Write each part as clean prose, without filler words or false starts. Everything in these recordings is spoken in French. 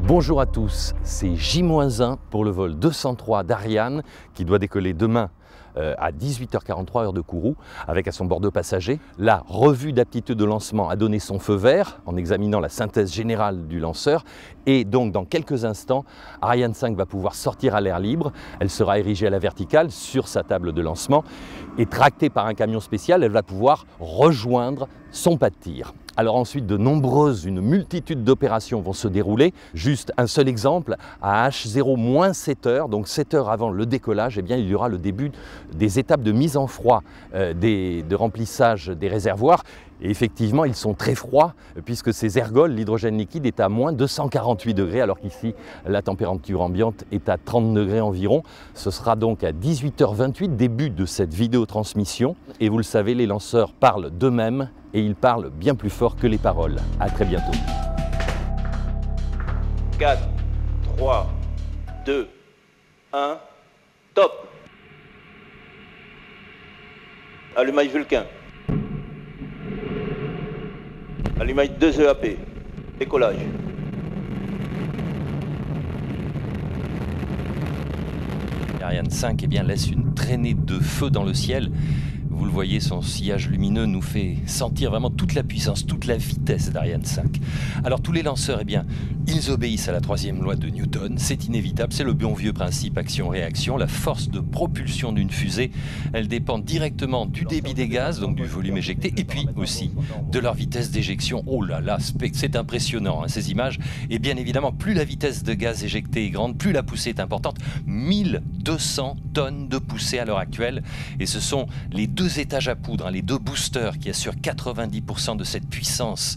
Bonjour à tous, c'est J-1 pour le vol 203 d'Ariane qui doit décoller demain à 18h43 heure de Kourou avec à son bord de passagers. La revue d'aptitude de lancement a donné son feu vert en examinant la synthèse générale du lanceur et donc dans quelques instants, Ariane 5 va pouvoir sortir à l'air libre. Elle sera érigée à la verticale sur sa table de lancement et tractée par un camion spécial, elle va pouvoir rejoindre son pas de tir. Alors ensuite, une multitude d'opérations vont se dérouler. Juste un seul exemple, à H0 7 heures, donc 7 heures avant le décollage, eh bien, il y aura le début des étapes de mise en froid, de remplissage des réservoirs. Et effectivement, ils sont très froids puisque ces ergols, l'hydrogène liquide est à moins 248 degrés alors qu'ici, la température ambiante est à 30 degrés environ. Ce sera donc à 18h28, début de cette vidéotransmission. Et vous le savez, les lanceurs parlent d'eux-mêmes et ils parlent bien plus fort que les paroles. À très bientôt. 4, 3, 2, 1, top. Allumage Vulcain. Allumage 2 EAP. Décollage. Ariane 5 eh bien, laisse une traînée de feu dans le ciel. Vous le voyez, son sillage lumineux nous fait sentir vraiment toute la puissance, toute la vitesse d'Ariane 5. Alors tous les lanceurs, eh bien, ils obéissent à la troisième loi de Newton, c'est inévitable, c'est le bon vieux principe action-réaction. La force de propulsion d'une fusée, elle dépend directement du débit des gaz, donc du volume éjecté, et puis aussi de leur vitesse d'éjection. Oh là là, c'est impressionnant hein, ces images. Et bien évidemment, plus la vitesse de gaz éjecté est grande, plus la poussée est importante. 1200 tonnes de poussée à l'heure actuelle, et ce sont les deux étages à poudre, hein, les deux boosters qui assurent 90% de cette puissance.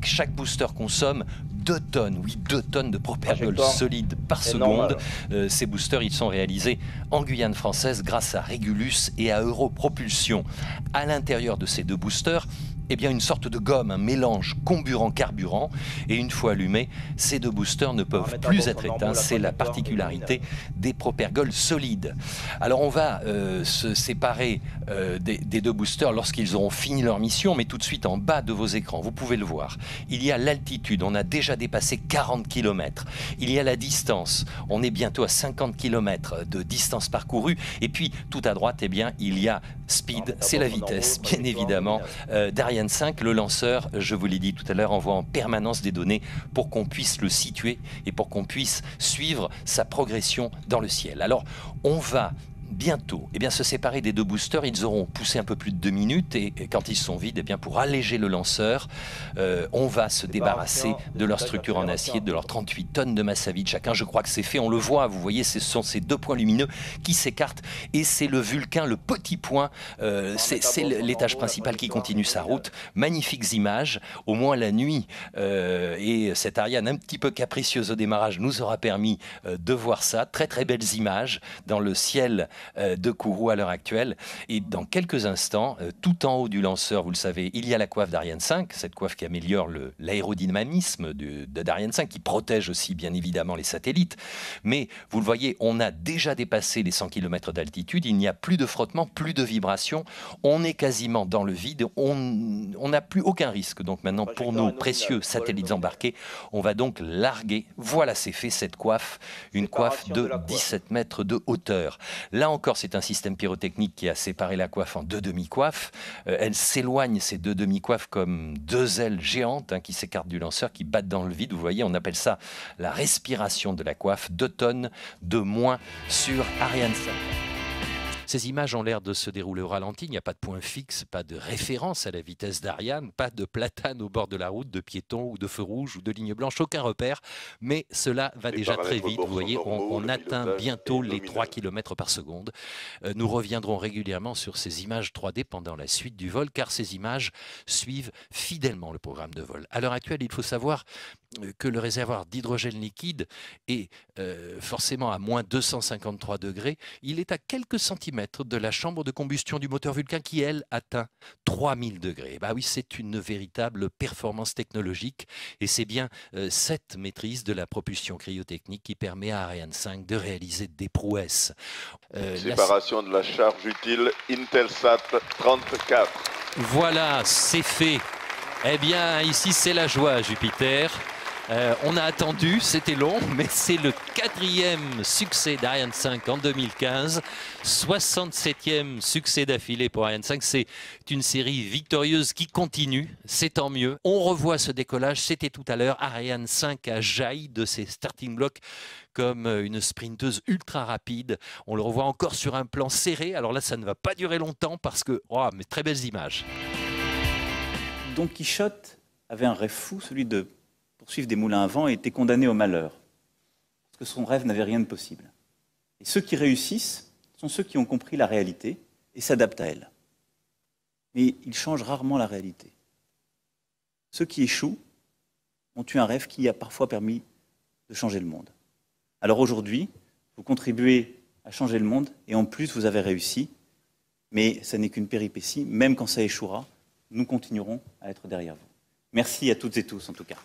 Chaque booster consomme 2 tonnes, oui 2 tonnes de propergol solide par seconde. Ces boosters, ils sont réalisés en Guyane française grâce à Régulus et à Europropulsion. À l'intérieur de ces deux boosters, eh bien une sorte de gomme, un mélange comburant-carburant, et une fois allumés, ces deux boosters ne peuvent plus être éteints. C'est la particularité des propergols solides. Alors on va se séparer des deux boosters lorsqu'ils auront fini leur mission, mais tout de suite en bas de vos écrans, vous pouvez le voir. Il y a l'altitude, on a déjà dépassé 40 km. Il y a la distance, on est bientôt à 50 km de distance parcourue. Et puis tout à droite, eh bien, il y a speed, c'est la vitesse, bien évidemment, d'Ariane 5, le lanceur, je vous l'ai dit tout à l'heure, envoie en permanence des données pour qu'on puisse le situer et pour qu'on puisse suivre sa progression dans le ciel. Alors, on va bientôt se séparer des deux boosters. Ils auront poussé un peu plus de 2 minutes et quand ils sont vides, pour alléger le lanceur, on va se débarrasser de leur structure en acier, de leurs 38 tonnes de masse à vide chacun. Je crois que c'est fait, on le voit, vous voyez, ce sont ces deux points lumineux qui s'écartent et c'est le Vulcain, le petit point, c'est l'étage principal qui continue sa route. Magnifiques images, au moins la nuit, et cette Ariane un petit peu capricieuse au démarrage nous aura permis de voir ça. Très très belles images dans le ciel de Kourou à l'heure actuelle. Et dans quelques instants, tout en haut du lanceur, vous le savez, il y a la coiffe d'Ariane 5, cette coiffe qui améliore l'aérodynamisme d'Ariane 5, qui protège aussi bien évidemment les satellites. Mais vous le voyez, on a déjà dépassé les 100 km d'altitude, il n'y a plus de frottement, plus de vibrations, on est quasiment dans le vide, on n'a plus aucun risque. Donc maintenant, pour nos précieux satellites embarqués, on va donc larguer, voilà c'est fait, cette coiffe, une coiffe de 17 mètres de hauteur. Là encore, c'est un système pyrotechnique qui a séparé la coiffe en deux demi-coiffes. Elle s'éloigne, ces deux demi-coiffes, comme deux ailes géantes qui s'écartent du lanceur, qui battent dans le vide. Vous voyez, on appelle ça la respiration de la coiffe. 2 tonnes de moins sur Ariane 5. Ces images ont l'air de se dérouler au ralenti, il n'y a pas de point fixe, pas de référence à la vitesse d'Ariane, pas de platane au bord de la route, de piétons ou de feux rouges ou de lignes blanches, aucun repère, mais cela va déjà très vite, vous voyez, on atteint bientôt les 3 km par seconde. Nous reviendrons régulièrement sur ces images 3D pendant la suite du vol, car ces images suivent fidèlement le programme de vol. À l'heure actuelle, il faut savoir que le réservoir d'hydrogène liquide est forcément à moins 253 degrés, il est à quelques centimètres de la chambre de combustion du moteur Vulcain qui, elle, atteint 3000 degrés. Bah oui, c'est une véritable performance technologique et c'est bien cette maîtrise de la propulsion cryotechnique qui permet à Ariane 5 de réaliser des prouesses. Séparation de la charge utile Intelsat 34. Voilà, c'est fait. Eh bien, ici, c'est la joie, Jupiter. On a attendu, c'était long, mais c'est le 4e succès d'Ariane 5 en 2015, 67e succès d'affilée pour Ariane 5. C'est une série victorieuse qui continue, c'est tant mieux. On revoit ce décollage, c'était tout à l'heure. Ariane 5 a jailli de ses starting blocks comme une sprinteuse ultra rapide. On le revoit encore sur un plan serré. Alors là, ça ne va pas durer longtemps parce que, oh, mais très belles images. Don Quichotte avait un rêve fou, celui de poursuivre des moulins à vent, et était condamné au malheur, parce que son rêve n'avait rien de possible. Et ceux qui réussissent sont ceux qui ont compris la réalité et s'adaptent à elle. Mais ils changent rarement la réalité. Ceux qui échouent ont eu un rêve qui a parfois permis de changer le monde. Alors aujourd'hui, vous contribuez à changer le monde, et en plus vous avez réussi, mais ça n'est qu'une péripétie. Même quand ça échouera, nous continuerons à être derrière vous. Merci à toutes et tous en tout cas.